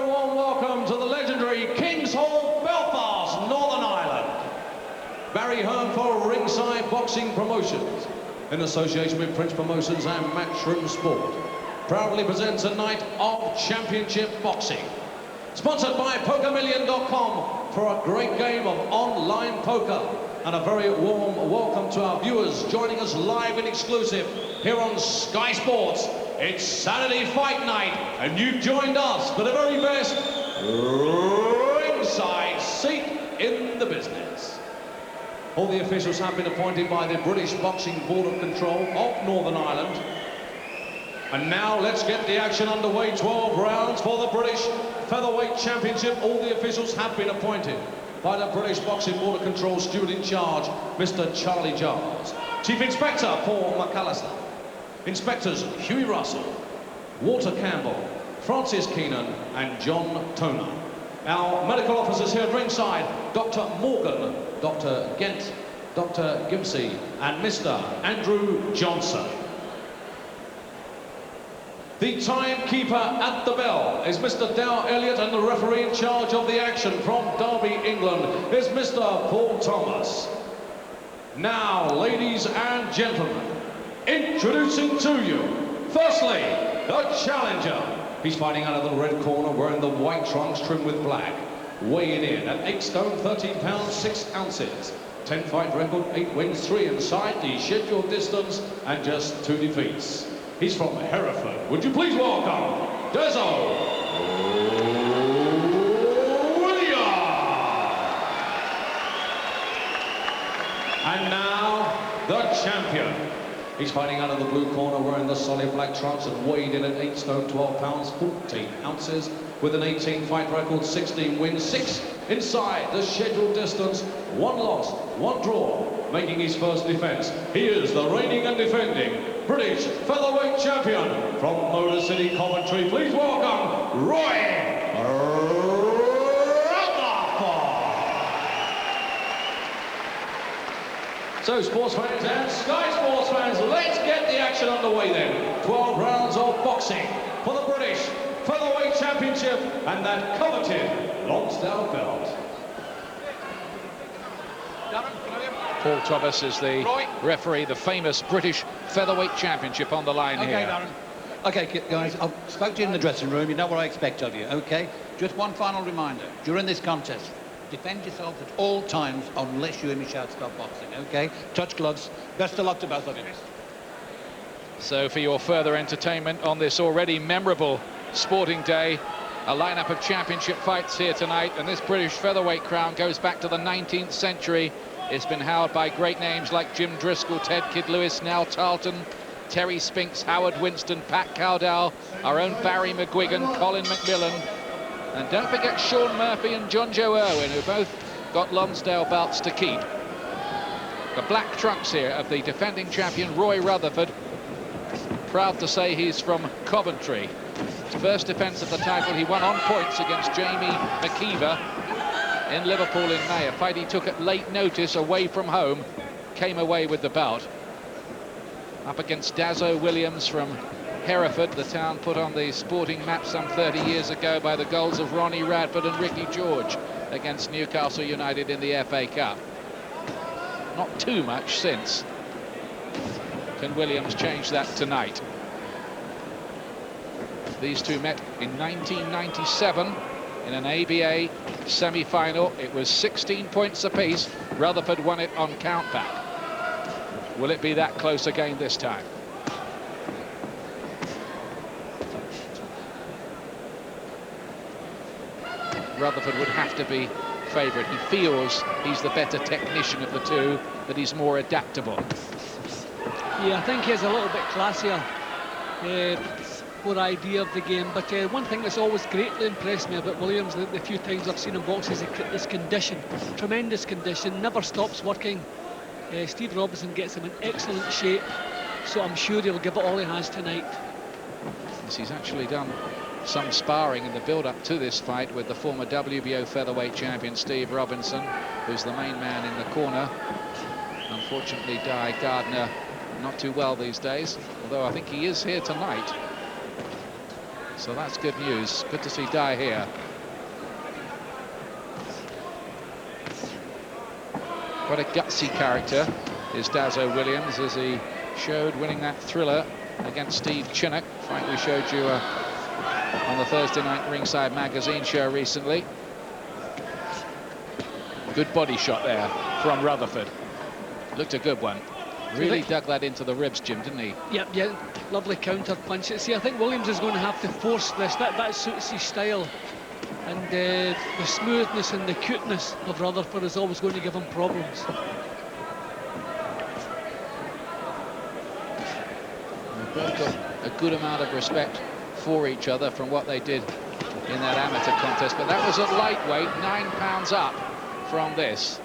warm welcome to the legendary King's Hall, Belfast, Northern Ireland. Barry Hearn for Ringside Boxing Promotions, in association with Prince Promotions and Matchroom Sport, proudly presents a night of championship boxing. Sponsored by PokerMillion.com for a great game of online poker. And a very warm welcome to our viewers joining us live and exclusive here on Sky Sports. It's Saturday Fight Night, and you've joined us for the very best ringside seat in the business. All the officials have been appointed by the British Boxing Board of Control of Northern Ireland. And now let's get the action underway. 12 rounds for the British Featherweight Championship. All the officials have been appointed by the British Boxing Board of Control steward in charge, Mr. Charlie Giles. Chief Inspector Paul McAllister. Inspectors Huey Russell, Walter Campbell, Francis Keenan and John Toner. Our medical officers here at ringside, Dr. Morgan, Dr. Gent, Dr. Gibbsey and Mr. Andrew Johnson. The timekeeper at the bell is Mr. Dow Elliott, and the referee in charge of the action from Derby, England, is Mr. Paul Thomas. Now, ladies and gentlemen, introducing to you, firstly, the challenger. He's fighting out of the red corner, wearing the white trunks trimmed with black. Weighing in at 8 stone, 13 pounds, 6 ounces. 10 fight record, 8 wins, 3 inside the scheduled distance, and just 2 defeats. He's from Hereford. Would you please welcome Dazzo. And now, the champion. He's fighting out of the blue corner, wearing the solid black trunks and weighed in at 8 stone, 12 pounds, 14 ounces, with an 18 fight record, 16 wins, 6 inside the scheduled distance, 1 loss, 1 draw, making his first defense. He is the reigning and defending British Featherweight Champion from Motor City, Coventry. Please welcome Rutherford. So, sports fans and Sky Sports fans, let's get the action underway then. 12 rounds of boxing for the British Featherweight Championship and that coveted Lonsdale belt. Paul Thomas is the referee, the famous British Featherweight Championship on the line here. Darren. Okay, guys, I've spoken to you in the dressing room. You know what I expect of you, okay? Just one final reminder. During this contest, defend yourself at all times unless you hear me shout stop boxing, okay? Touch gloves. Best of luck to both of you. So for your further entertainment on this already memorable sporting day, a lineup of championship fights here tonight, and this British featherweight crown goes back to the 19th century. It's been held by great names like Jim Driscoll, Ted Kid Lewis, Nell Tarleton, Terry Spinks, Howard Winston, Pat Cowdell, our own Barry McGuigan, Colin McMillan, and don't forget Sean Murphy and John Joe Irwin, who both got Lonsdale belts to keep. The black trunks here of the defending champion Roy Rutherford. Proud to say he's from Coventry. His first defence of the title, he won on points against Jamie McKeever in Liverpool in May, a fight he took at late notice away from home, came away with the belt. Up against Dazzo Williams from Hereford, the town put on the sporting map some 30 years ago by the goals of Ronnie Radford and Ricky George against Newcastle United in the FA Cup. Not too much since. Can Williams change that tonight? These two met in 1997 in an ABA semi-final. It was 16 points apiece. Rutherford won it on countback. Will it be that close again this time? Rutherford would have to be favourite. He feels he's the better technician of the two, that he's more adaptable. Yeah, I think he's a little bit classier, more idea of the game. But one thing that's always greatly impressed me about Williams, the few times I've seen him box, is his condition. Tremendous condition, never stops working. Steve Robinson gets him in excellent shape, so I'm sure he'll give it all he has tonight. Yes, he's actually done some sparring in the build-up to this fight with the former WBO featherweight champion Steve Robinson, who's the main man in the corner. Unfortunately, Di Gardner not too well these days, although I think he is here tonight. So that's good news. Good to see Dye here. Quite a gutsy character is Dazzo Williams, as he showed winning that thriller against Steve Chinnock, fight we showed you on the Thursday night Ringside Magazine show recently. Good body shot there from Rutherford. Looked a good one. Really dug that into the ribs, Jim, didn't he? Yeah, lovely counter punch. See, I think Williams is going to have to force this. That suits his style. And the smoothness and the cuteness of Rutherford is always going to give him problems. They've both got a good amount of respect for each other from what they did in that amateur contest. But that was at lightweight, 9 pounds up from this.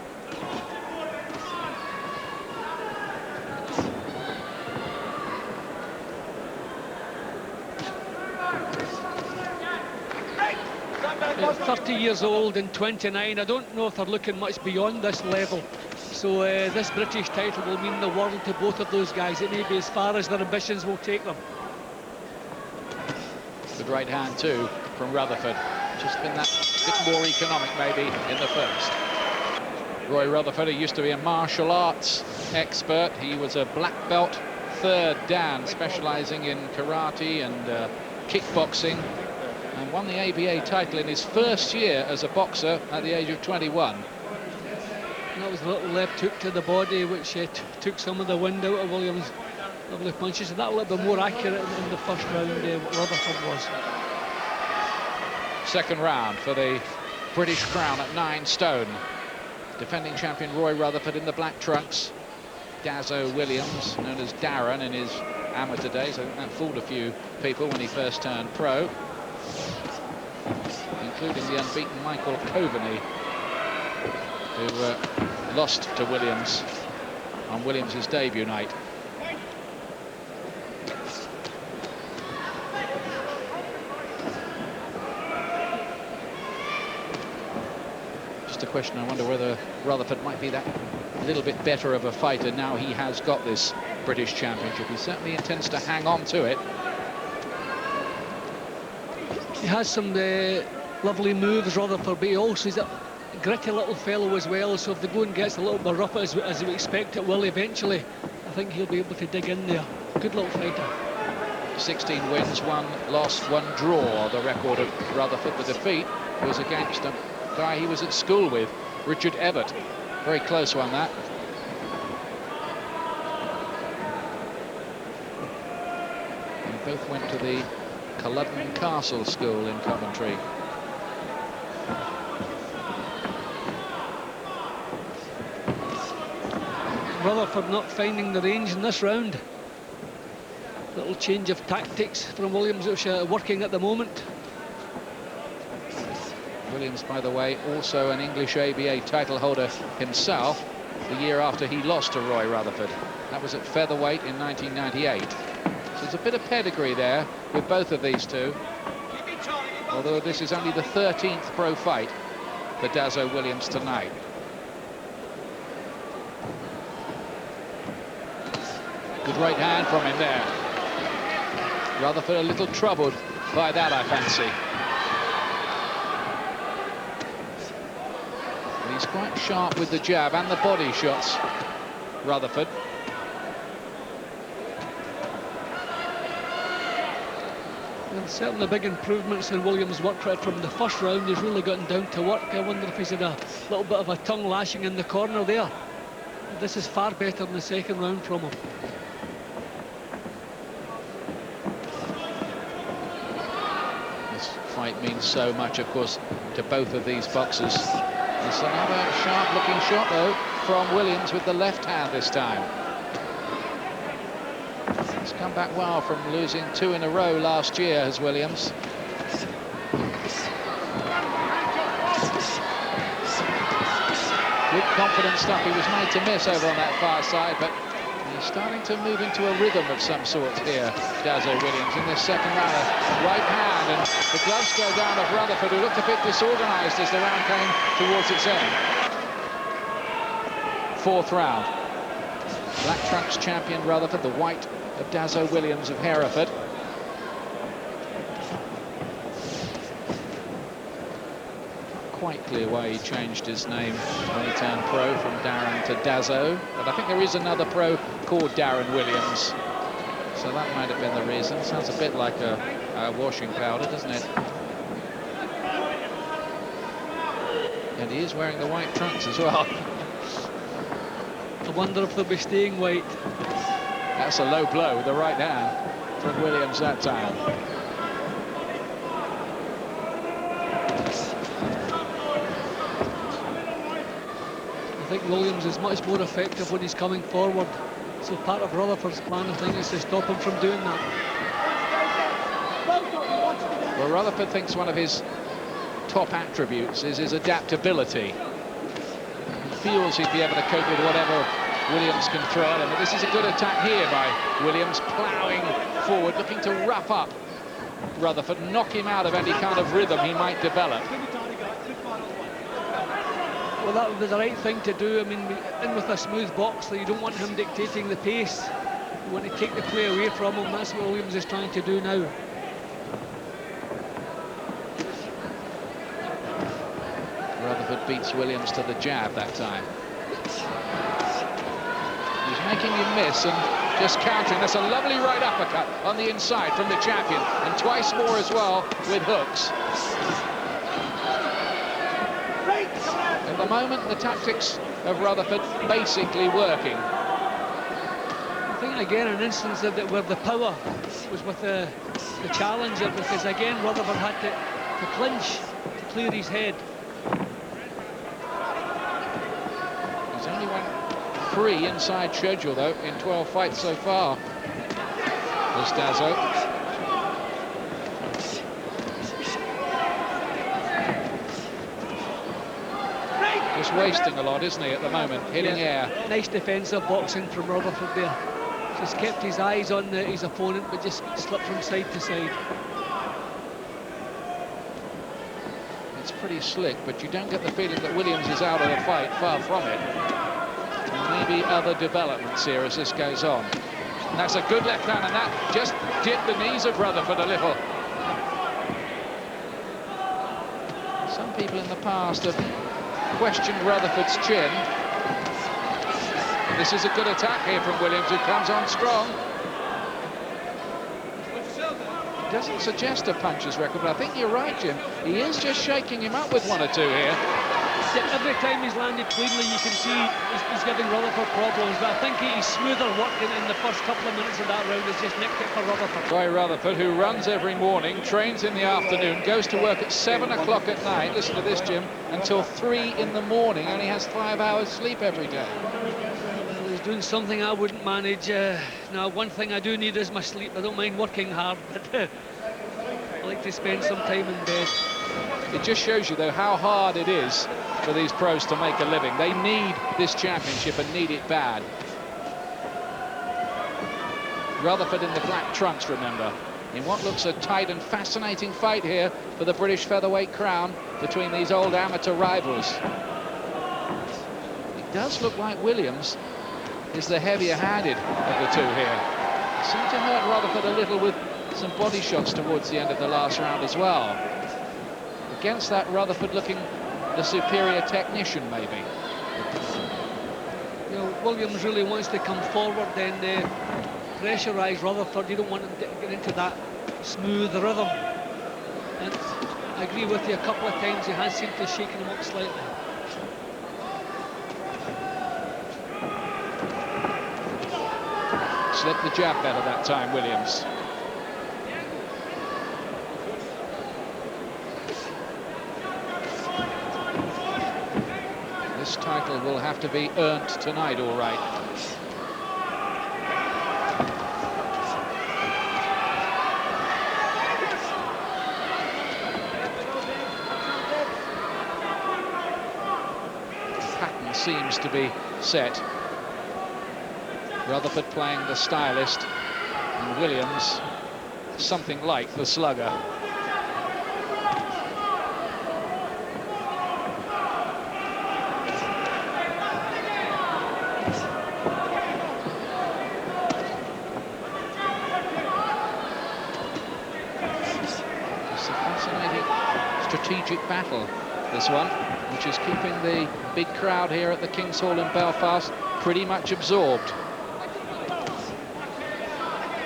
They're 30 years old and 29. I don't know if they're looking much beyond this level. So this British title will mean the world to both of those guys. It may be as far as their ambitions will take them. Good right hand too from Rutherford. Just been that bit more economic maybe in the first. Roy Rutherford, who used to be a martial arts expert. He was a black belt, 3rd Dan, specializing in karate and kickboxing, and won the ABA title in his first year as a boxer at the age of 21. And that was a little left hook to the body, which took some of the wind out of Williams' lovely punches, and that a little bit more accurate in the first round, Rutherford was. Second round for the British crown at 9 stone. Defending champion Roy Rutherford in the black trunks. Dazzo Williams, known as Darren in his amateur days. I think that fooled a few people when he first turned pro, including the unbeaten Michael Coveney, who lost to Williams on Williams' debut night. Just a question, I wonder whether Rutherford might be that little bit better of a fighter now he has got this British championship. He certainly intends to hang on to it. He has some lovely moves, Rutherford, but he also is a gritty little fellow as well, so if the going gets a little bit rough, as we expect it will eventually, I think he'll be able to dig in there. Good little fighter. 16 wins, 1 loss, 1 draw, the record of Rutherford. The defeat was against a guy he was at school with, Richard Evert. Very close one, that. They both went to the Culloden Castle School in Coventry. Rutherford not finding the range in this round. Little change of tactics from Williams, which are working at the moment. Williams, by the way, also an English ABA title holder himself, the year after he lost to Roy Rutherford. That was at featherweight in 1998. So there's a bit of pedigree there with both of these two. Although this is only the 13th pro fight for Dazzo Williams tonight. Good right hand from him there. Rutherford a little troubled by that, I fancy. He's quite sharp with the jab and the body shots, Rutherford. And certainly big improvements in Williams' work rate from the first round. He's really gotten down to work. I wonder if he's had a little bit of a tongue lashing in the corner there. This is far better than the second round from him. This fight means so much, of course, to both of these boxers. It's another sharp-looking shot, though, from Williams with the left hand this time. He's come back well from losing 2 in a row last year, as Williams. Good confident stuff. He was made to miss over on that far side, but he's starting to move into a rhythm of some sort here, Dazzo Williams, in this second round. Right hand, and the gloves go down of Rutherford, who looked a bit disorganised as the round came towards its end. 4th round. Black trunks champion Rutherford, the white of Dazzo Williams of Hereford. quite clear why he changed his name when he turned pro from Darren to Dazzo, but I think there is another pro called Darren Williams, so that might have been the reason. Sounds a bit like a washing powder, doesn't it? And he is wearing the white trunks as well. I wonder if they'll be staying white. That's a low blow with the right hand from Williams that time. I think Williams is much more effective when he's coming forward. So part of Rutherford's plan, I think, is to stop him from doing that. Well, Rutherford thinks one of his top attributes is his adaptability. He feels he'd be able to cope with whatever Williams can throw at him. But this is a good attack here by Williams, ploughing forward, looking to rough up Rutherford, knock him out of any kind of rhythm he might develop. Well, that would be the right thing to do. I mean, in with a smooth boxer, you don't want him dictating the pace. You want to take the play away from him. That's what Williams is trying to do now. Rutherford beats Williams to the jab that time. He's making him miss and just countering. That's a lovely right uppercut on the inside from the champion, and twice more as well with hooks. At the moment, the tactics of Rutherford basically working. I think again an instance of that where the power was with the challenger, because again Rutherford had to clinch to clear his head. He's only won 3 inside schedule though in 12 fights so far. There's Dazzo. Just wasting a lot, isn't he, at the moment, hitting air. Nice defensive boxing from Rutherford there. Just kept his eyes on his opponent, but just slipped from side to side. It's pretty slick, but you don't get the feeling that Williams is out of the fight, far from it. Maybe other developments here as this goes on. And that's a good left hand, and that just dipped the knees of Rutherford a little. Some people in the past have questioned Rutherford's chin. And this is a good attack here from Williams, who comes on strong. It doesn't suggest a puncher's record, but I think you're right, Jim. He is just shaking him up with 1 or 2 here. Yeah, every time he's landed cleanly, you can see he's giving Rutherford problems, but I think he's smoother working in the first couple of minutes of that round. Has just nicked it for Rutherford. Roy Rutherford, who runs every morning, trains in the afternoon, goes to work at 7 o'clock at night, listen to this, Jim, until 3 in the morning, only has 5 hours sleep every day. Well, he's doing something I wouldn't manage. Now, one thing I do need is my sleep. I don't mind working hard, but I like to spend some time in bed. It just shows you, though, how hard it is for these pros to make a living. They need this championship and need it bad. Rutherford in the black trunks, remember, in what looks a tight and fascinating fight here for the British featherweight crown between these old amateur rivals. It does look like Williams is the heavier-handed of the two here. Seemed to hurt Rutherford a little with some body shots towards the end of the last round as well. Against that, Rutherford looking the superior technician, maybe. You know, Williams really wants to come forward, then pressurise Rutherford. You don't want him to get into that smooth rhythm. And I agree with you, a couple of times he has seemed to shake him up slightly. Slipped the jab better that time, Williams. This title will have to be earned tonight, all right. The pattern seems to be set. Rutherford playing the stylist, and Williams something like the slugger. It's a fascinating strategic battle this one, which is keeping the big crowd here at the King's Hall in Belfast pretty much absorbed.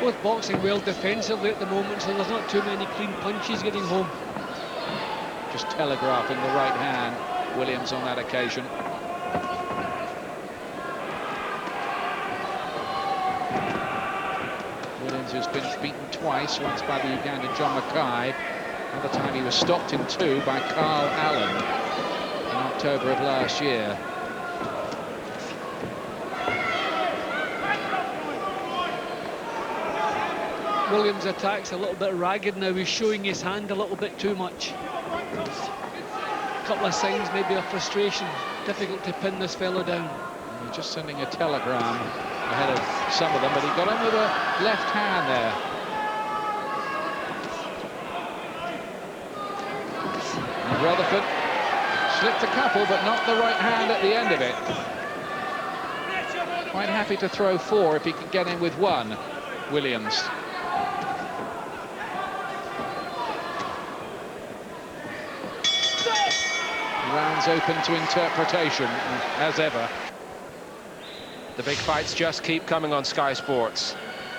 Both boxing well defensively at the moment, so there's not too many clean punches getting home. Just telegraphing the right hand, Williams on that occasion. Williams has been beaten twice, once by the Ugandan John Mackay, another time he was stopped in 2 by Carl Allen in October of last year. Williams' attack's a little bit ragged now. He's showing his hand a little bit too much. A couple of signs maybe of frustration. Difficult to pin this fellow down. He's just sending a telegram ahead of some of them, but he got him with a left hand there. And Rutherford slipped a couple, but not the right hand at the end of it. Quite happy to throw 4 if he can get in with 1, Williams. Rounds open to interpretation, as ever. The big fights just keep coming on Sky Sports.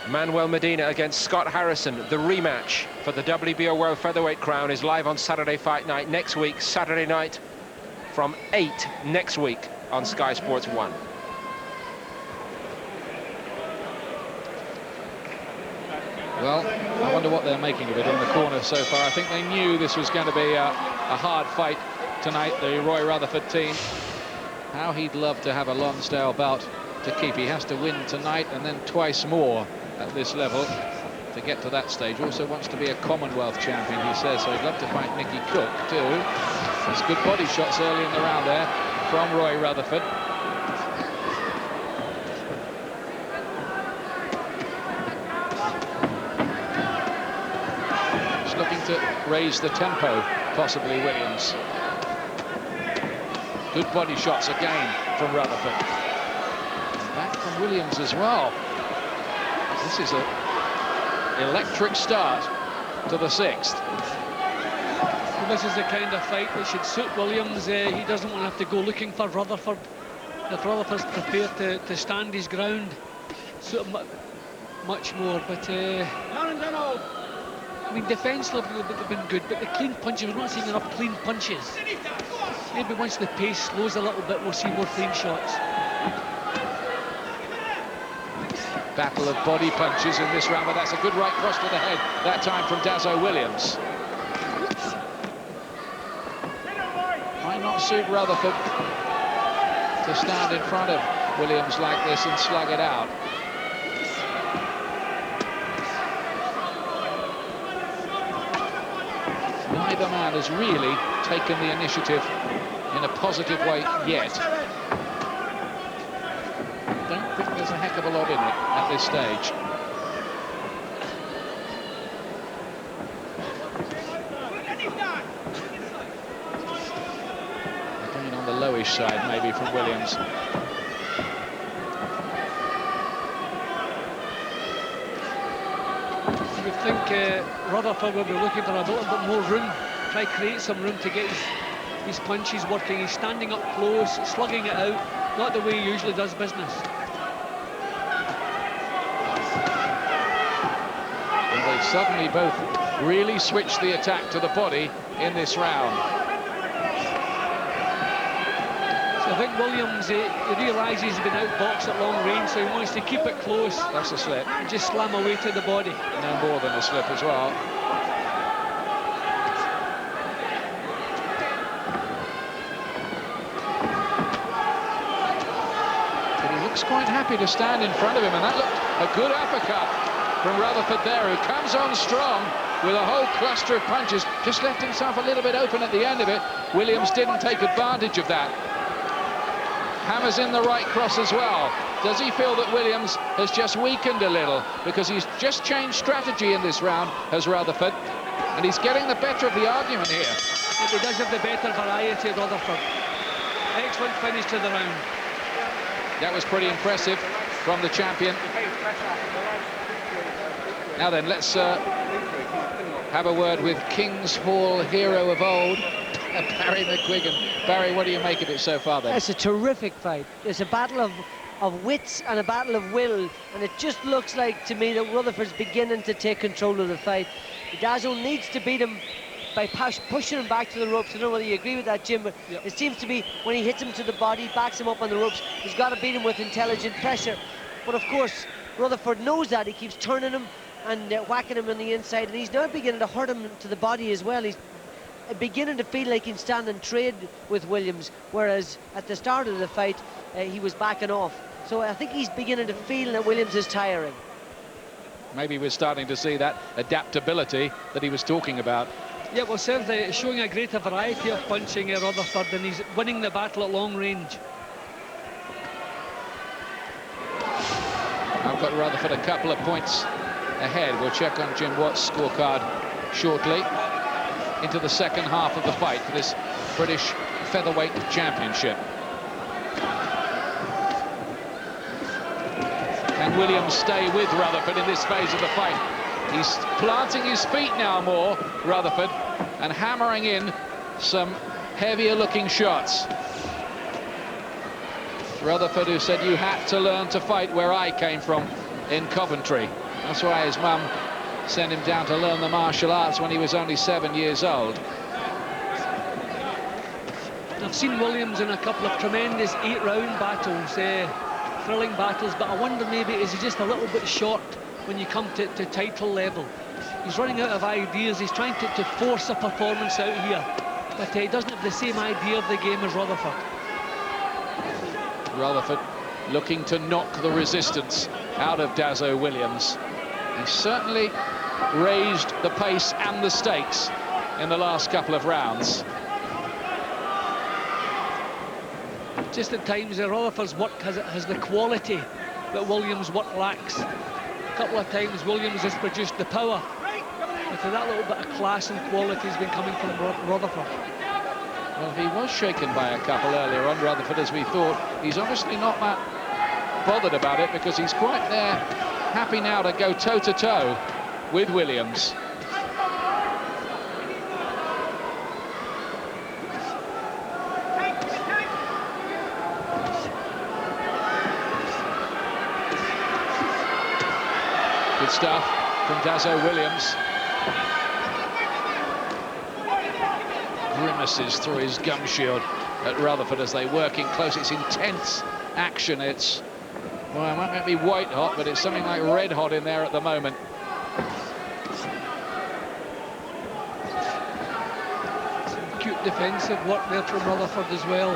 Manuel Medina against Scott Harrison. The rematch for the WBO World Featherweight crown is live on Saturday Fight Night next week, Saturday night from 8 next week on Sky Sports 1. Well, I wonder what they're making of it in the corner so far. I think they knew this was going to be a hard fight tonight, the Roy Rutherford team. How he'd love to have a Lonsdale belt to keep. He has to win tonight and then twice more at this level to get to that stage. Also wants to be a Commonwealth champion, he says, so he'd love to fight Nicky Cook too. There's good body shots early in the round there from Roy Rutherford. Just looking to raise the tempo, possibly Williams. Good body shots again from Rutherford. And back from Williams as well. This is an electric start to the 6th. Well, this is the kind of fight that should suit Williams. He doesn't want to have to go looking for Rutherford. If Rutherford's prepared to stand his ground, suit him much more. But I mean, defensively they've been good, but the clean punches, we're not seeing enough clean punches. Maybe once the pace slows a little bit, we'll see more clean shots. Battle of body punches in this round, but that's a good right cross to the head, that time from Dazzo Williams. Might not suit Rutherford to stand in front of Williams like this and slug it out. Neither man has really taken the initiative in a positive way yet. Don't think there's a heck of a lot in it at this stage. Again on the lowish side maybe from Williams. You would think Rutherford will be looking for a little bit more room, try to create some room to get his punches working. He's standing up close, slugging it out, not the way he usually does business. And they've suddenly both really switched the attack to the body in this round. So I think Williams, he realises he's been outboxed at long range, so he wants to keep it close. That's a slip. And just slam away to the body. No more than a slip as well. But he looks quite happy to stand in front of him, and that looked a good uppercut from Rutherford there, who comes on strong with a whole cluster of punches. Just left himself a little bit open at the end of it. Williams didn't take advantage of that. Hammers in the right cross as well. Does he feel that Williams has just weakened a little? Because he's just changed strategy in this round, has Rutherford. And he's getting the better of the argument here. But he does have the better variety, Rutherford. Excellent finish to the round. That was pretty impressive from the champion. Now then, let's have a word with King's Hall hero of old, Barry McGuigan. Barry, what do you make of it so far then? It's a terrific fight. It's a battle of wits and a battle of will, and it just looks like to me that Rutherford's beginning to take control of the fight. Dazzo needs to beat him by pushing him back to the ropes. I don't know whether you agree with that, Jim, but it seems to be when he hits him to the body, backs him up on the ropes, he's got to beat him with intelligent pressure. But of course, Rutherford knows that. He keeps turning him and whacking him on the inside, and he's now beginning to hurt him to the body as well. He's beginning to feel like he can stand and trade with Williams, whereas at the start of the fight, he was backing off. So I think he's beginning to feel that Williams is tiring. Maybe we're starting to see that adaptability that he was talking about. Yeah, well, certainly showing a greater variety of punching at Rutherford, and he's winning the battle at long range. I've got Rutherford a couple of points ahead. We'll check on Jim Watt's scorecard shortly. Into the second half of the fight for this British Featherweight Championship. Can Williams stay with Rutherford in this phase of the fight? He's planting his feet now more, Rutherford, and hammering in some heavier looking shots. Rutherford, who said you had to learn to fight where I came from in Coventry. That's why his mum sent him down to learn the martial arts when he was only 7 years old. I've seen Williams in a couple of tremendous 8-round battles, thrilling battles, but I wonder maybe is he just a little bit short when you come to title level. He's running out of ideas. He's trying to force a performance out here, but he doesn't have the same idea of the game as Rutherford. Rutherford looking to knock the resistance out of Dazzo Williams. He's certainly raised the pace and the stakes in the last couple of rounds. Just at times, Rutherford's work has the quality that Williams' work lacks. A couple of times, Williams has produced the power, but that little bit of class and quality has been coming from Rutherford. Well, he was shaken by a couple earlier on, Rutherford, as we thought. He's obviously not that bothered about it because he's quite there, happy now to go toe-to-toe with Williams. Good stuff from Dazzo Williams. Grimaces through his gum shield at Rutherford as they work in close. It's intense action. It's, well, it might be white hot, but it's something like red hot in there at the moment. Some cute defensive work there from Rutherford as well.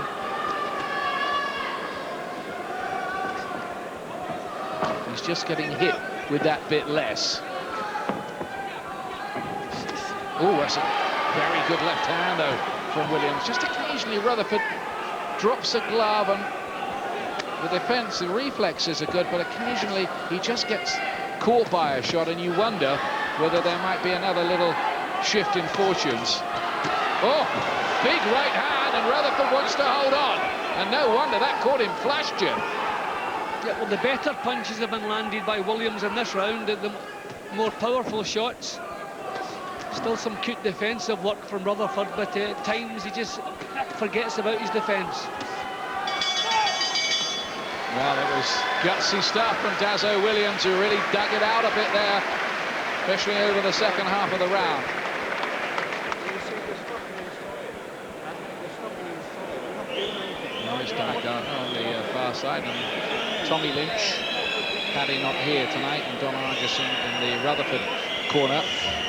He's just getting hit with that bit less. Oh, that's a very good left hand, though, from Williams. Just occasionally, Rutherford drops a glove, and the defense, the reflexes are good, but occasionally he just gets caught by a shot, and you wonder whether there might be another little shift in fortunes. Oh, big right hand, and Rutherford wants to hold on. And no wonder that caught him flash, Jim. Yeah, well, the better punches have been landed by Williams in this round, the more powerful shots. Still some cute defensive work from Rutherford, but at times he just forgets about his defence. Well, it was gutsy stuff from Dazzo Williams, who really dug it out a bit there, especially over the second half of the round. Nice dive down on the far side, and Tommy Lynch, Paddy not here tonight, and Don Argerson in the Rutherford corner.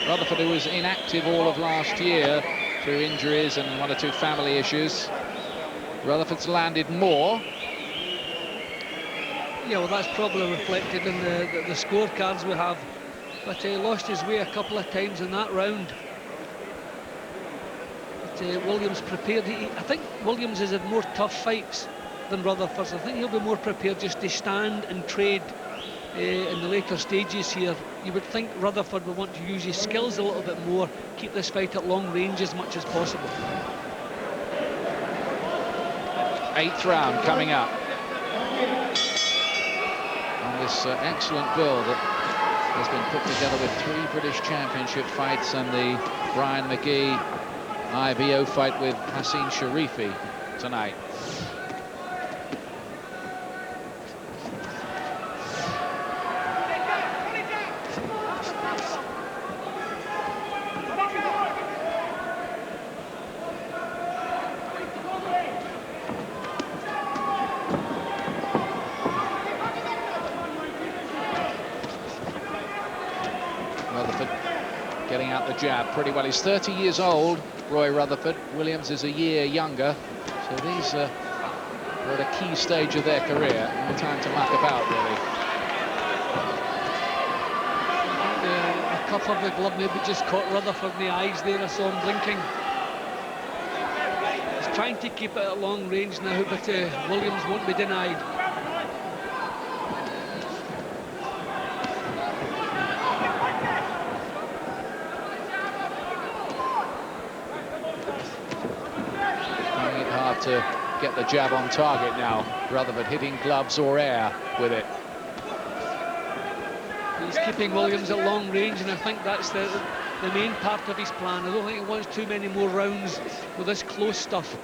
Rutherford, who was inactive all of last year through injuries and one or two family issues. Rutherford's landed more. Yeah, well, that's probably reflected in the scorecards we have. But he lost his way a couple of times in that round. But Williams prepared. I think Williams has had more tough fights than Rutherford's. I think he'll be more prepared just to stand and trade in the later stages here. You would think Rutherford would want to use his skills a little bit more, keep this fight at long range as much as possible. 8th round coming up. On this excellent bill that has been put together with 3 British Championship fights and the Brian McGee IBO fight with Hassan Sharifi tonight. Rutherford getting out the jab pretty well. He's 30 years old, Roy Rutherford. Williams is a year younger. So these are at a key stage of their career. No time to muck about, really. The cuff of the glove maybe just caught Rutherford in the eyes there. I saw him blinking. He's trying to keep it at long range now, but Williams won't be denied. To get the jab on target now. Rutherford hitting gloves or air with it. He's keeping Williams at long range, and I think that's the main part of his plan. I don't think he wants too many more rounds with this close stuff.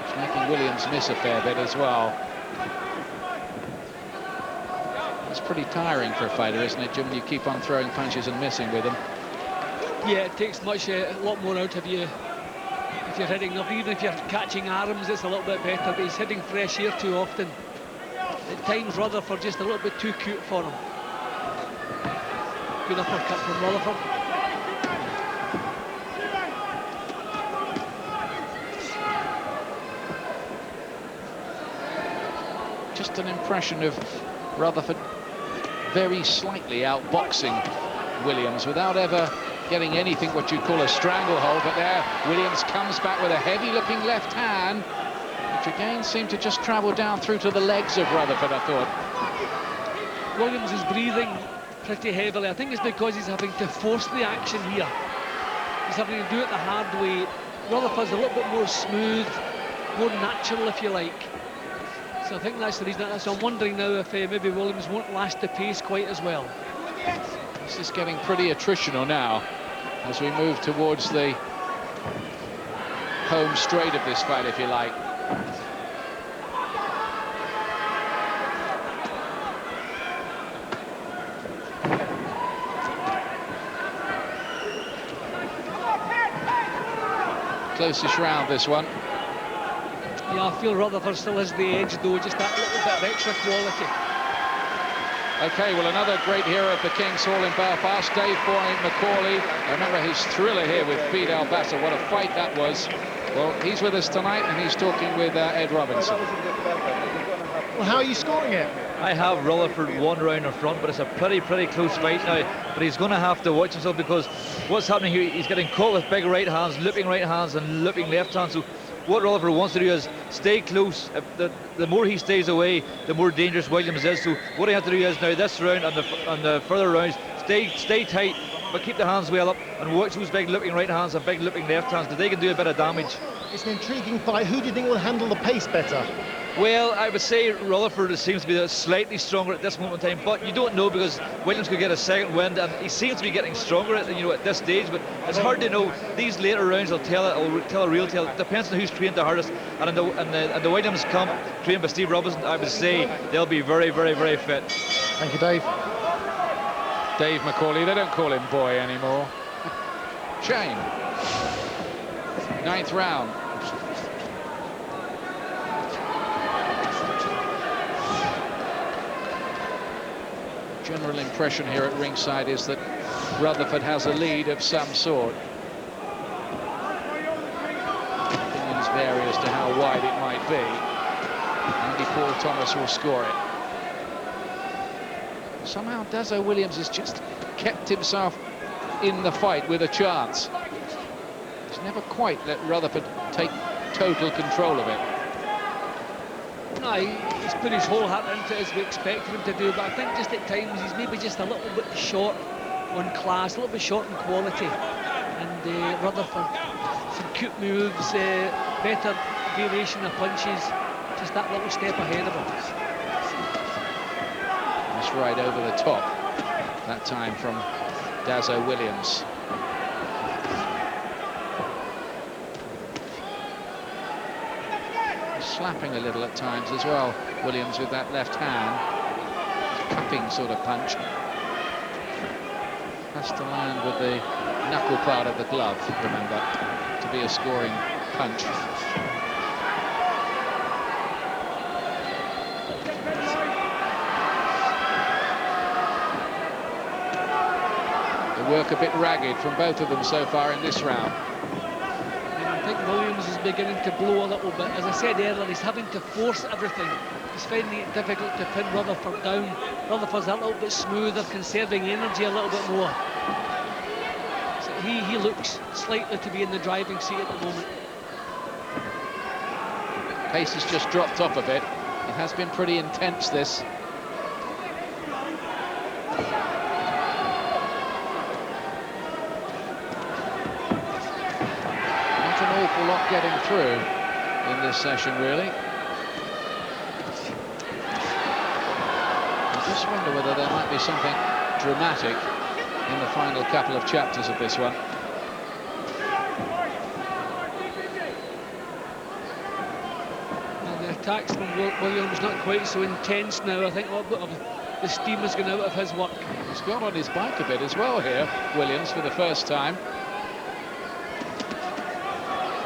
It's making Williams miss a fair bit as well. It's pretty tiring for a fighter, isn't it, Jim? You keep on throwing punches and missing with them. Yeah, it takes a lot more out of you if you're hitting up. Even if you're catching arms, it's a little bit better, but he's hitting fresh air too often. At times, Rutherford just a little bit too cute for him. Good uppercut from Rutherford. Just an impression of Rutherford very slightly outboxing Williams without ever getting anything what you'd call a stranglehold, but there Williams comes back with a heavy-looking left hand, which again seemed to just travel down through to the legs of Rutherford, I thought. Williams is breathing pretty heavily. I think it's because he's having to force the action here. He's having to do it the hard way. Rutherford's a little bit more smooth, more natural, if you like. So I think that's the reason. So I'm wondering now if maybe Williams won't last the pace quite as well. This is getting pretty attritional now as we move towards the home straight of this fight, if you like. Closest round, this one. Yeah, I feel Rutherford still has the edge, though, just that little bit of extra quality. Okay, well, another great hero of the King's Hall in Belfast, Dave McCauley. I remember his thriller here with Fidel Bassa. What a fight that was. Well, he's with us tonight, and he's talking with Ed Robinson. Well, how are you scoring it? I have Rutherford one round in front, but it's a pretty close fight now. But he's going to have to watch himself, because what's happening here, he's getting caught with big right hands, looping right hands and looping left hands. So what Rutherford wants to do is stay close. The more he stays away, the more dangerous Williams is. So what he has to do is now this round and the further rounds, stay tight, but keep the hands well up and watch those big looping right hands and big looping left hands, because they can do a bit of damage. It's an intriguing fight. Who do you think will handle the pace better? Well, I would say Rutherford seems to be slightly stronger at this moment in time, but you don't know, because Williams could get a second wind, and he seems to be getting stronger at this stage. But it's hard to know. These later rounds will tell a real tale. It depends on who's trained the hardest. And in the Williams camp, trained by Steve Robinson, I would say they'll be very fit. Thank you, Dave. Dave McCauley. They don't call him boy anymore. Shame. 9th round. General impression here at ringside is that Rutherford has a lead of some sort. Opinions vary as to how wide it might be. Only Paul Thomas will score it. Somehow Dazzo Williams has just kept himself in the fight with a chance. He's never quite let Rutherford take total control of it. No, he's put his whole heart into it as we expected him to do, but I think just at times he's maybe just a little bit short on class, a little bit short on quality. And Rutherford, some cute moves, better variation of punches, just that little step ahead of him. That's right over the top, that time from Dazzo Williams. slapping a little at times as well, Williams, with that left hand. Cupping sort of punch. Has to land with the knuckle part of the glove, remember, to be a scoring punch. The work a bit ragged from both of them so far in this round. I think Williams is beginning to blow a little bit. As I said earlier, he's having to force everything. He's finding it difficult to pin Rutherford down. Rutherford's a little bit smoother, conserving energy a little bit more. So he looks slightly to be in the driving seat at the moment. Pace has just dropped off a bit. It has been pretty intense, this. Not an awful lot getting through in this session, really. I just wonder whether there might be something dramatic in the final couple of chapters of this one. And the attacks from Williams not quite so intense now. I think a little bit of the steam has gone out of his work. He's got on his bike a bit as well here, Williams, for the first time.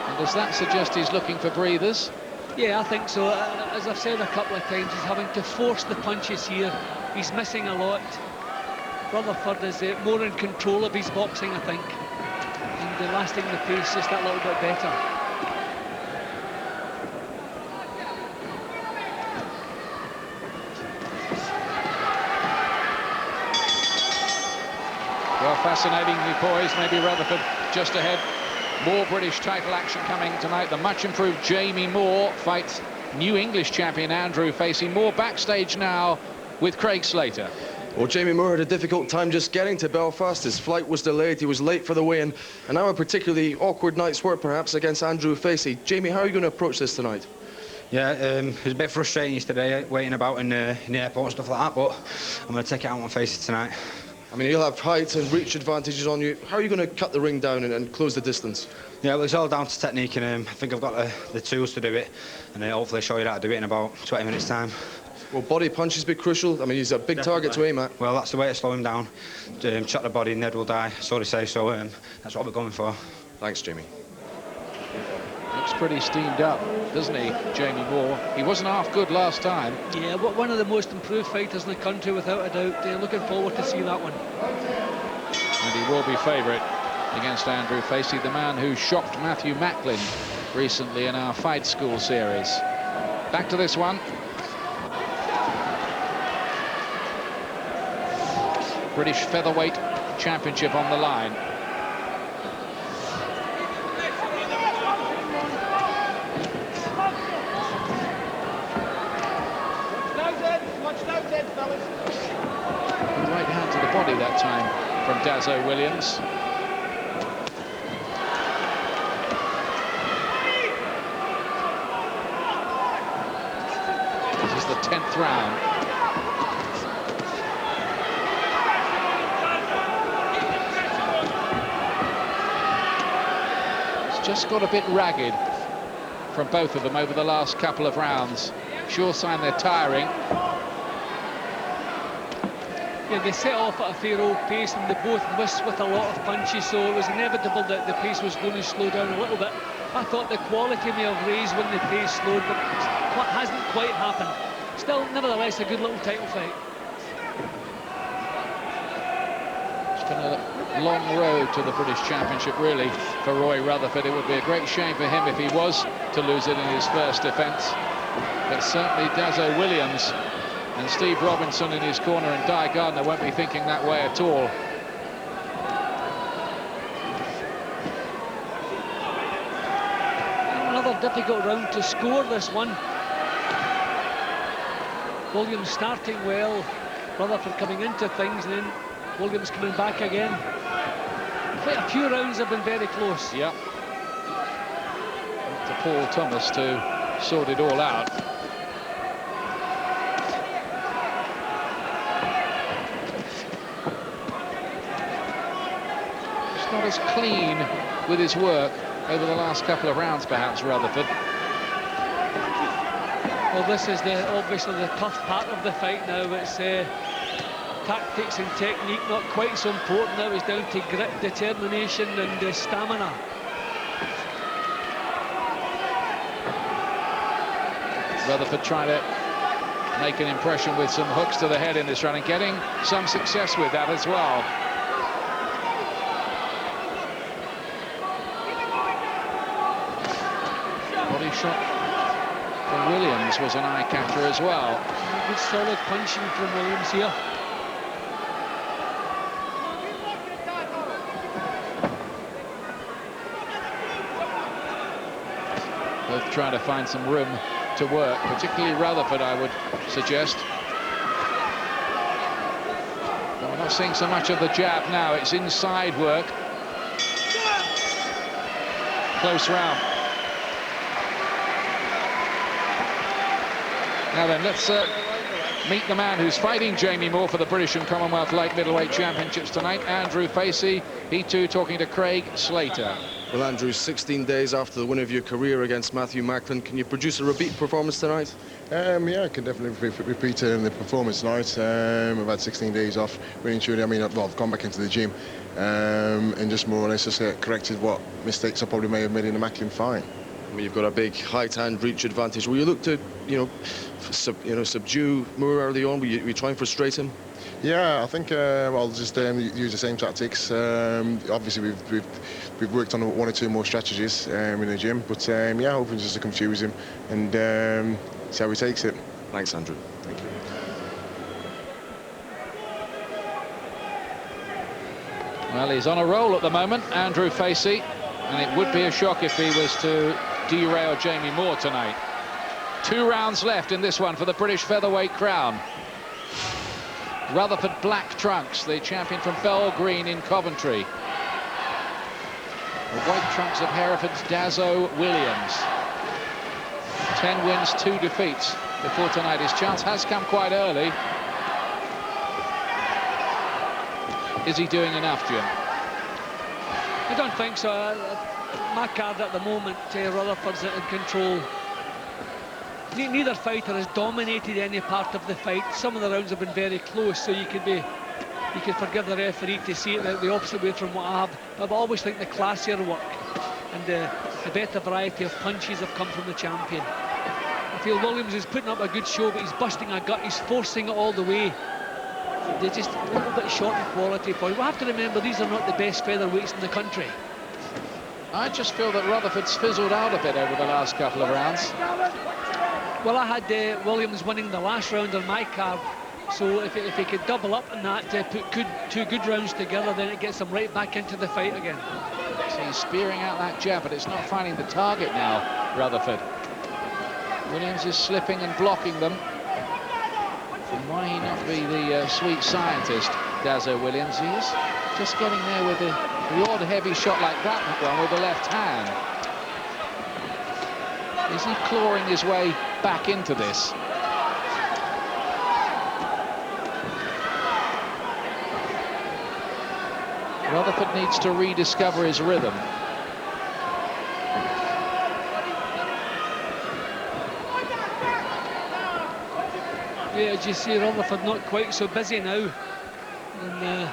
And does that suggest he's looking for breathers? Yeah, I think so. As I've said a couple of times, he's having to force the punches here. He's missing a lot. Rutherford is more in control of his boxing, I think. And lasting the pace just that little bit better. Well, fascinatingly poised. Maybe Rutherford just ahead. More British title action coming tonight. The much improved Jamie Moore fights new English champion Andrew Facey. Moore backstage now with Craig Slater. Well, Jamie Moore had a difficult time just getting to Belfast. His flight was delayed, he was late for the weigh-in, and now a particularly awkward night's work perhaps against Andrew Facey. Jamie, how are you going to approach this tonight? Yeah, it was a bit frustrating yesterday, waiting about in the airport and stuff like that, but I'm going to take it out on Facey tonight. I mean, he'll have height and reach advantages on you. How are you going to cut the ring down and close the distance? Yeah, well, it's all down to technique, and I think I've got the tools to do it, and hopefully show you how to do it in about 20 minutes' time. Will body punches be crucial? I mean, he's a big target to aim at. Well, that's the way to slow him down. Chop the body, Ned will die, so they say, so that's what we're going for. Thanks, Jamie. Looks pretty steamed up, doesn't he, Jamie Moore? He wasn't half good last time. Yeah, one of the most improved fighters in the country, without a doubt. Looking forward to see that one. And he will be favourite against Andrew Facey, the man who shocked Matthew Macklin recently in our Fight School series. Back to this one. British Featherweight Championship on the line. Right hand to the body that time from Dazzo Williams. This is the 10th round. Just got a bit ragged from both of them over the last couple of rounds. Sure sign they're tiring. Yeah, they set off at a fair old pace and they both missed with a lot of punches, so it was inevitable that the pace was going to slow down a little bit. I thought the quality may have raised when the pace slowed, but it hasn't quite happened. Still, nevertheless, a good little title fight. It's been a long road to the British Championship, really, for Roy Rutherford. It would be a great shame for him if he was to lose it in his first defence. But certainly Dazzo Williams and Steve Robinson in his corner and Di Gardner won't be thinking that way at all. Another difficult round to score, this one. Williams starting well, Rutherford coming into things, and then Williams coming back again. Quite a few rounds have been very close. Yep. To Paul Thomas to sort it all out. It's not as clean with his work over the last couple of rounds, perhaps, Rutherford. Well, this is obviously the tough part of the fight now. It's tactics and technique not quite so important now. It's down to grit, determination and stamina. Rutherford trying to make an impression with some hooks to the head in this round and getting some success with that as well. Body shot from Williams was an eye catcher as well. Good solid punching from Williams here. Both trying to find some room to work, particularly Rutherford, I would suggest. But we're not seeing so much of the jab now. It's inside work. Close round. Now then, let's meet the man who's fighting Jamie Moore for the British and Commonwealth Light Middleweight Championships tonight, Andrew Facey. He too talking to Craig Slater. Well, Andrew, 16 days after the win of your career against Matthew Macklin, can you produce a repeat performance tonight? Yeah, I can definitely repeat the performance tonight. I've had 16 days off, really and truly. I mean, I've gone back into the gym and just more or less just corrected what mistakes I probably may have made in the Macklin fight. I mean, you've got a big height and reach advantage. Will you look to, subdue Moore early on? Will you try and frustrate him? Yeah, I think I'll just use the same tactics. Obviously, we've worked on one or two more strategies in the gym, but yeah, hoping just to confuse him and see how he takes it. Thanks, Andrew. Thank you. Well, he's on a roll at the moment, Andrew Facey, and it would be a shock if he was to derail Jamie Moore tonight. 2 rounds left in this one for the British featherweight crown. Rutherford black trunks, the champion from Bell Green in Coventry. The white trunks of Hereford's Dazzo Williams. 10 wins, 2 defeats before tonight. His chance has come quite early. Is he doing enough, Jim? I don't think so. My card at the moment, Rutherford's in control. Neither fighter has dominated any part of the fight. Some of the rounds have been very close, so you could forgive the referee to see it the opposite way from what I have. But I always think the classier work and the better variety of punches have come from the champion. I feel Williams is putting up a good show, but he's busting a gut. He's forcing it all the way. They're just a little bit short in quality for you. We have to remember these are not the best featherweights in the country. I just feel that Rutherford's fizzled out a bit over the last couple of rounds. Well, I had Williams winning the last round on my card, so if he could double up on that, put 2 good rounds together, then it gets him right back into the fight again. So he's spearing out that jab, but it's not finding the target now, Rutherford. Williams is slipping and blocking them. And why he not be the sweet scientist, Dazzo Williams? He is just getting there with the odd heavy shot like that one with the left hand. Is he clawing his way back into this? Rutherford needs to rediscover his rhythm. Yeah, as you see, Rutherford not quite so busy now in the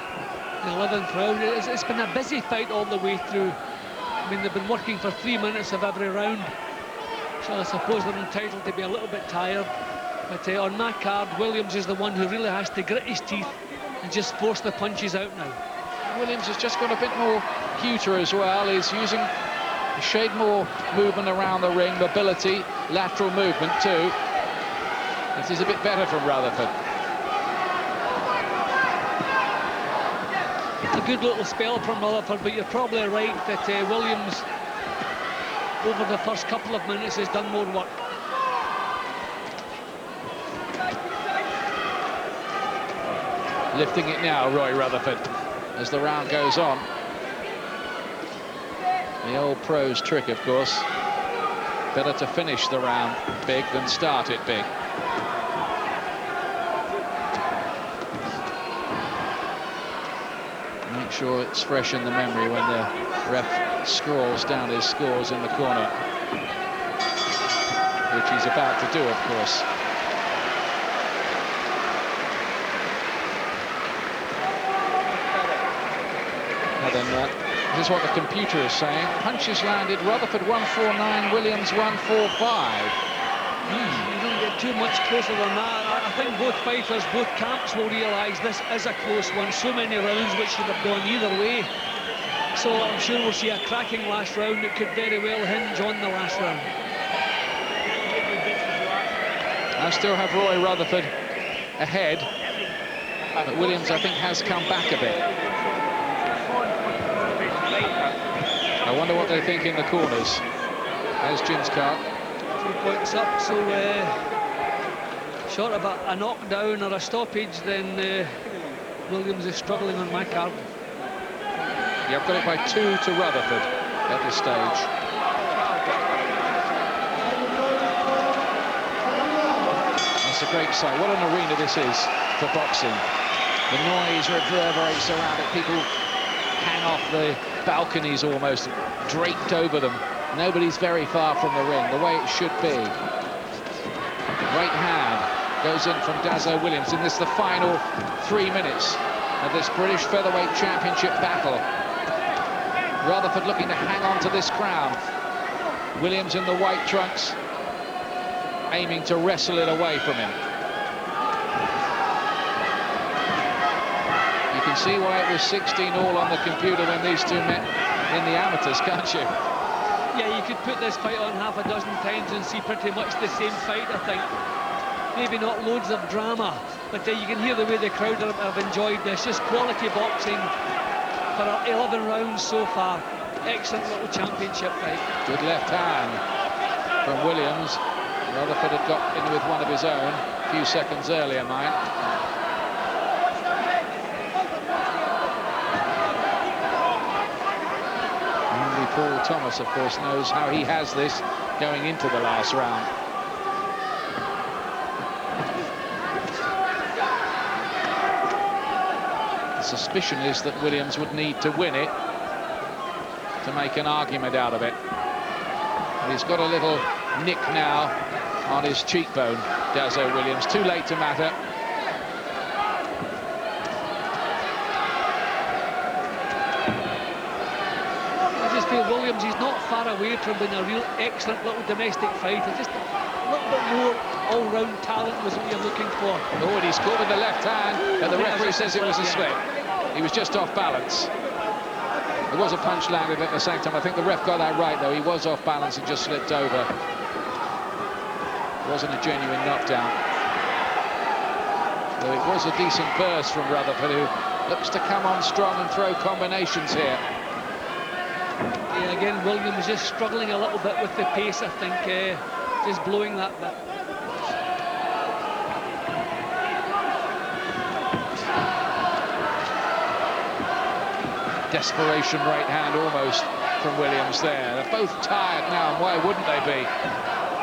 11th round. It's been a busy fight all the way through. I mean, they've been working for 3 minutes of every round. So I suppose they're entitled to be a little bit tired. But on my card, Williams is the one who really has to grit his teeth and just force the punches out now. Williams has just got a bit more cuter as well. He's using a shade more movement around the ring, mobility, lateral movement too. This is a bit better from Rutherford. A good little spell from Rutherford, but you're probably right that Williams, over the first couple of minutes, has done more work. Lifting it now, Roy Rutherford, as the round goes on. The old pro's trick, of course. Better to finish the round big than start it big. Make sure it's fresh in the memory when the ref scrolls down his scores in the corner. which he's about to do, of course. And then this is what the computer is saying. Punches landed, Rutherford 149, Williams 145. You don't get too much closer than that. I think both fighters, both camps will realise this is a close one. So many rounds which should have gone either way. So I'm sure we'll see a cracking last round. It could very well hinge on the last round. I still have Roy Rutherford ahead, but Williams, I think, has come back a bit. I wonder what they think in the corners. There's Jim's card. 2 points up, so short of a knockdown or a stoppage, then Williams is struggling on my card. Yeah, I've got it by 2 to Rutherford at this stage. That's a great sight. What an arena this is for boxing. The noise reverberates around it. People hang off the balconies almost, draped over them. Nobody's very far from the ring, the way it should be. Right hand goes in from Dazzo Williams, and this is the final 3 minutes of this British Featherweight Championship battle. Rutherford looking to hang on to this crown. Williams in the white trunks, aiming to wrestle it away from him. You can see why it was 16-all on the computer when these two met in the amateurs, can't you? Yeah, you could put this fight on half a dozen times and see pretty much the same fight, I think. Maybe not loads of drama, but you can hear the way the crowd have enjoyed this. Just quality boxing for 11 rounds so far. Excellent little championship fight. Good left hand from Williams. Rutherford had got in with one of his own a few seconds earlier, mind. Only Paul Thomas, of course, knows how he has this going into the last round. The suspicion is that Williams would need to win it to make an argument out of it. And he's got a little nick now on his cheekbone, Dazzo Williams. Too late to matter. I just feel Williams, he's not far away from being a real excellent little domestic fighter. Just a little bit more all-round talent was what you're looking for. Oh, and he's caught with the left hand, and the referee says it was a slip. He was just off balance. There was a punch landed at the same time. I think the ref got that right, though. He was off balance and just slipped over. It wasn't a genuine knockdown. Though it was a decent burst from Rutherford, who looks to come on strong and throw combinations here. Yeah, again, Williams just struggling a little bit with the pace, I think, just blowing that bit. Desperation right hand almost from Williams there. They're both tired now, and why wouldn't they be?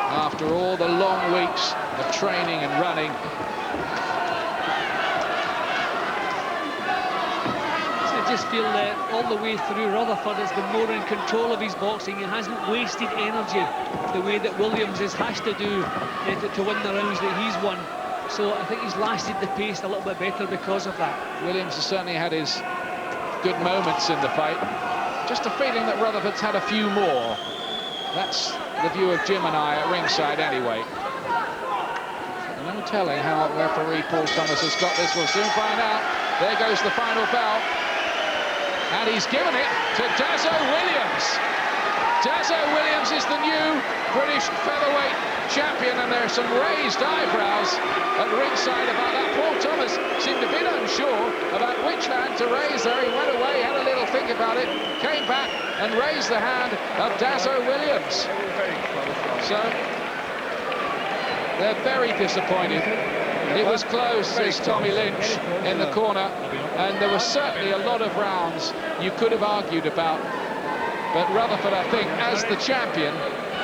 After all the long weeks of training and running. I just feel that all the way through, Rutherford has been more in control of his boxing. He hasn't wasted energy the way that Williams has to do to win the rounds that he's won. So I think he's lasted the pace a little bit better because of that. Williams has certainly had his good moments in the fight. Just a feeling that Rutherford's had a few more. That's the view of Jim and I at ringside anyway. No telling how referee Paul Thomas has got this. We'll soon find out. There goes the final bell. And he's given it to Dazzo Williams. Dazzo Williams is the new British featherweight champion, and there are some raised eyebrows at ringside about that. Paul Thomas seemed a bit unsure about which hand to raise there. He went away, had a little think about it, came back and raised the hand of Dazzo Williams. So they're very disappointed. It was close, says Tommy Lynch in the corner, and there were certainly a lot of rounds you could have argued about. But Rutherford, I think, as the champion,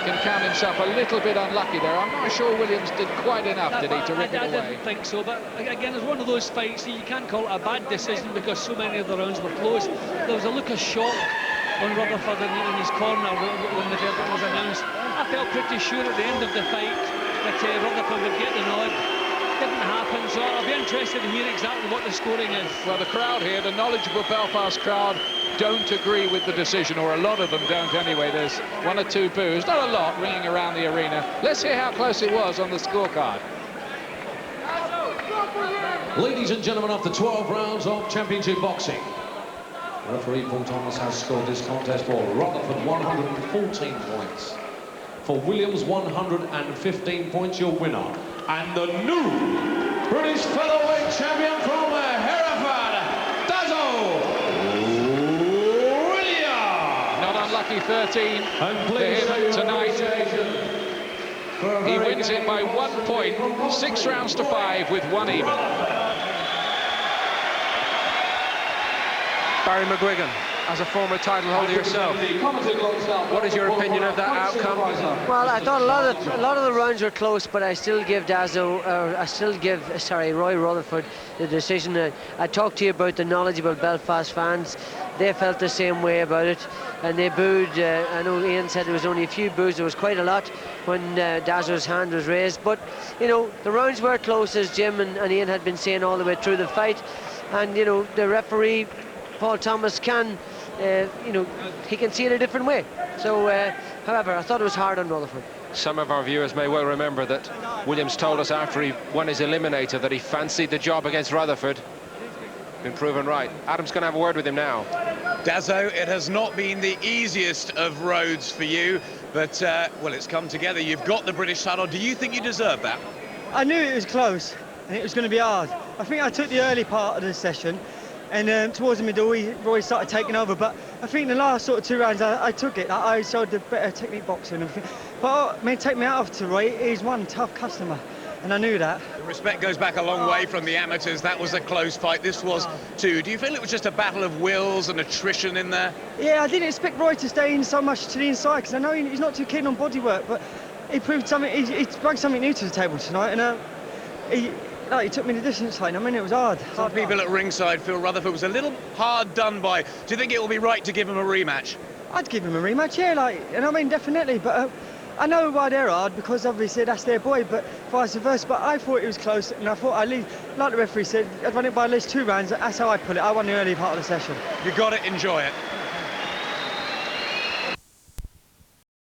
can count himself a little bit unlucky there. I'm not sure Williams did quite enough, did he, to rip it away? I didn't think so, but again, it's one of those fights, you can't call it a bad decision because so many of the rounds were close. There was a look of shock on Rutherford in his corner when the verdict was announced. I felt pretty sure at the end of the fight that Rutherford would get the nod. Didn't happen, so I'll be interested to hear exactly what the scoring is. Well, the crowd here, the knowledgeable Belfast crowd, don't agree with the decision, or a lot of them don't anyway. There's 1 or 2 boos, not a lot, ringing around the arena. Let's hear how close it was on the scorecard. Ladies and gentlemen, after 12 rounds of championship boxing, referee Paul Thomas has scored this contest for Rutherford 114 points. For Williams 115 points, your winner. And the new British featherweight champion from Hereford, Dazzo. Not unlucky 13 for him tonight. He wins it by 1 point, 6 rounds to 5 with 1 even. Barry McGuigan, as a former title holder yourself, what is your opinion of that outcome? Well, I thought a lot of the rounds were close, but I still give Roy Rutherford the decision. I talked to you about the knowledgeable Belfast fans. They felt the same way about it, and they booed. I know Ian said there was only a few boos. There was quite a lot when Dazzo's hand was raised, but you know, the rounds were close, as Jim and Ian had been saying all the way through the fight. And you know, the referee Paul Thomas can, you know, he can see it a different way. So, however, I thought it was hard on Rutherford. Some of our viewers may well remember that Williams told us after he won his eliminator that he fancied the job against Rutherford. Been proven right. Adam's going to have a word with him now. Dazzo, it has not been the easiest of roads for you, but, well, it's come together. You've got the British title. Do you think you deserve that? I knew it was close, and it was going to be hard. I think I took the early part of the session, and towards the middle, Roy started taking over. But I think the last sort of 2 rounds, I took it. I showed the better technique boxing and everything. But, I mean, take me out of to Roy, he's one tough customer, and I knew that. The respect goes back a long way from the amateurs. That was a close fight. This was too. Do you feel it was just a battle of wills and attrition in there? Yeah, I didn't expect Roy to stay in so much to the inside, because I know he's not too keen on body work, but he proved something. He brought something new to the table tonight, and he took me the distance line. I mean, it was hard. Some people at ringside feel Rutherford was a little hard done by. Do you think it will be right to give him a rematch? I'd give him a rematch, yeah, and I mean, definitely, but I know why they're hard, because obviously that's their boy, but vice versa. But I thought it was close, and I thought I'd leave, like the referee said, I'd run it by at least 2 rounds. That's how I put it. I won the early part of the session. You got it, enjoy it.